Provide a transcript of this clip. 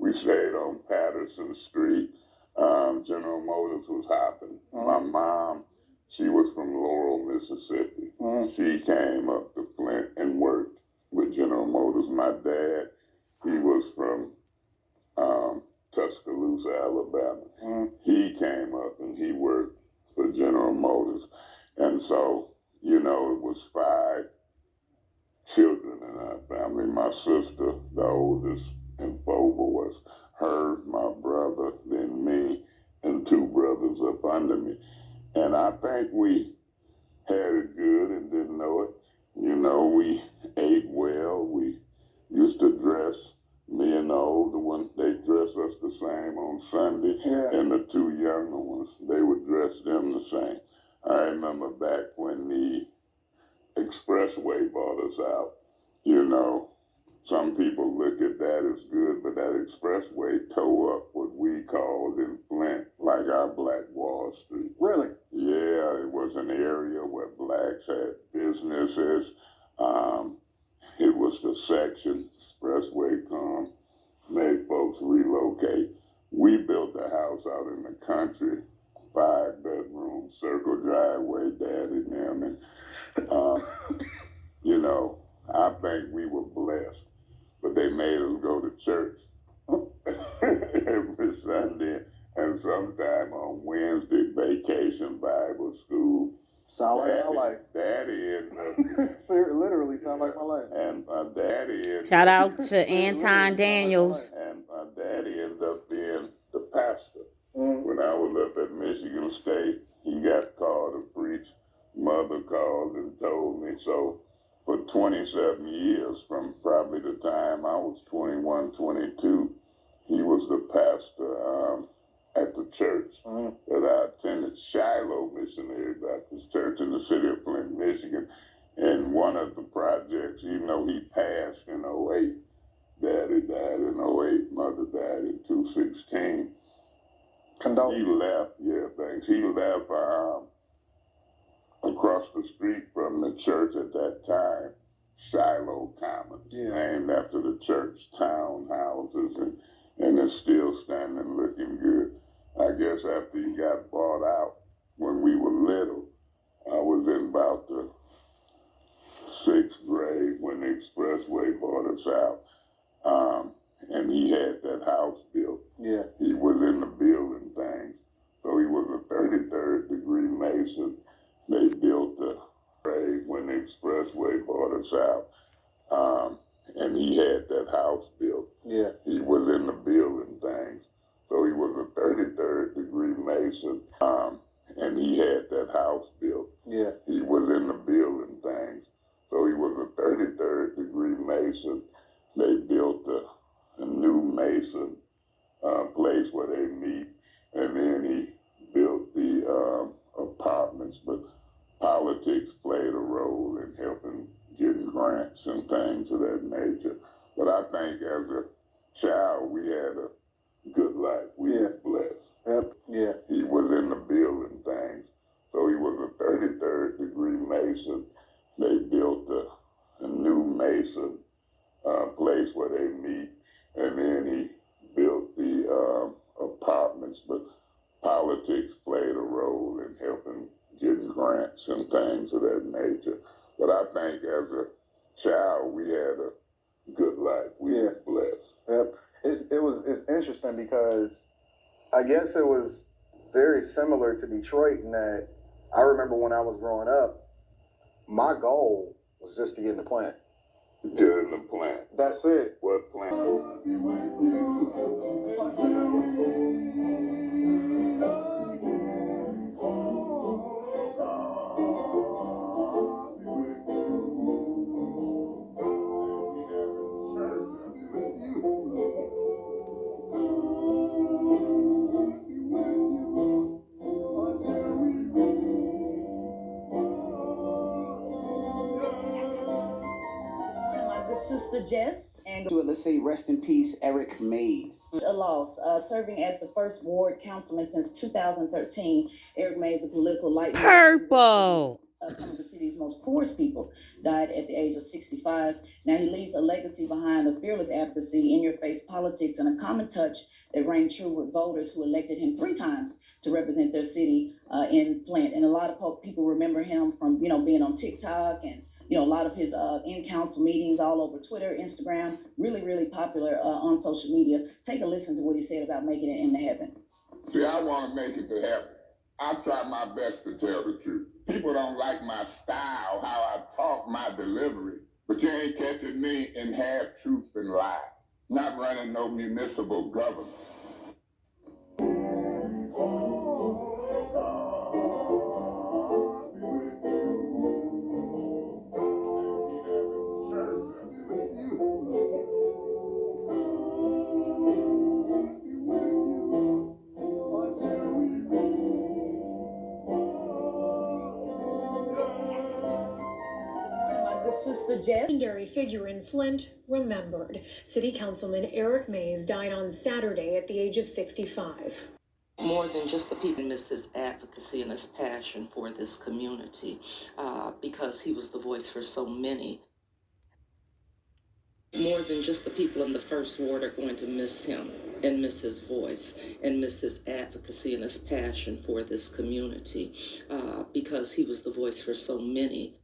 We stayed on Patterson Street. General Motors was hopping. My mom, she was from Laurel, Mississippi. She came up to Flint and worked with General Motors. My dad, he was from Tuscaloosa, Alabama. He came up and he worked for General Motors. And so, you know, it was 5 children in our family. My sister, the oldest, and 4 boys. Her, my brother, then me, and 2 brothers up under me. And I think we had it good and didn't know it. You know, we ate well. We used to dress, me and the older one, they dress us the same on Sunday. And the 2 younger ones, they would dress them the same. I remember back when the expressway bought us out, you know, some people look at that as good, but that expressway tore up what we called in Flint, like our Black Wall Street. Really? Yeah, it was an area where blacks had businesses. It was the section, expressway come, made folks relocate. We built a house out in the country, 5-bedroom, circle driveway, daddy and them, and you know, I think we were blessed, but they made us go to church every Sunday and sometime on Wednesday, vacation Bible school. Sound like my life. Daddy ended up. Literally sound like my life. And my daddy ended Shout out to Anton Daniels. And my daddy ended up being the pastor. When I was up at Michigan State, he got called to preach. Mother called and told me. So for 27 years, from probably the time I was 21, 22, he was the pastor at the church that I attended, Shiloh Missionary Baptist Church in the city of Flint, Michigan. And one of the projects, you know, he passed in 08. Daddy died in 08, mother died in 2016. Condolences. He left, thanks. He left across the street from the church at that time, Shiloh Commons, named after the church townhouses, and it's still standing looking good. I guess after he got bought out when we were little, I was in about the 6th grade when the expressway bought us out. And he had that house built. He was in the building things. So he was a 33rd degree Mason. They built the grade when the expressway bought us out. And he had that house built. He was in the building things. So he was a 33rd degree Mason. And he had that house built. He was in the building things. So he was a 33rd degree Mason. They built a new Mason place where they meet. And then he built the apartments. But politics played a role in helping getting grants and things of that nature. But I think as a child, we had a good life. We was blessed. He was in the building things. So he was a 33rd degree Mason. They built a new Mason place where they meet. And then he built the apartments. But politics played a role in helping getting grants and things of that nature. But I think as a child, we had a good life. We was blessed. It's interesting because I guess it was very similar to Detroit in that I remember when I was growing up, my goal was just to get in the plant. Get in the plant. That's it. What plant? Sister Jess and let's say rest in peace, Eric Mays. A loss. Serving as the first ward councilman since 2013, Eric Mays, a political lightning. Purple. some of the city's most poorest people, died at the age of 65. Now he leaves a legacy behind of fearless advocacy, in-your-face politics, and a common touch that rang true with voters who elected him 3 times to represent their city in Flint. And a lot of people remember him from, being on TikTok and, a lot of his in-council meetings all over Twitter, Instagram, really, really popular on social media. Take a listen to what he said about making it into heaven. See, I want to make it to heaven. I try my best to tell the truth. People don't like my style, how I talk, my delivery, but you ain't catching me in half truth and lie. Not running no municipal government. Sister Jess. Legendary figure in Flint remembered. City Councilman Eric Mays died on Saturday at the age of 65. More than just the people, miss his advocacy and his passion for this community, because he was the voice for so many. More than just the people in the first ward are going to miss him and miss his voice and miss his advocacy and his passion for this community, because he was the voice for so many.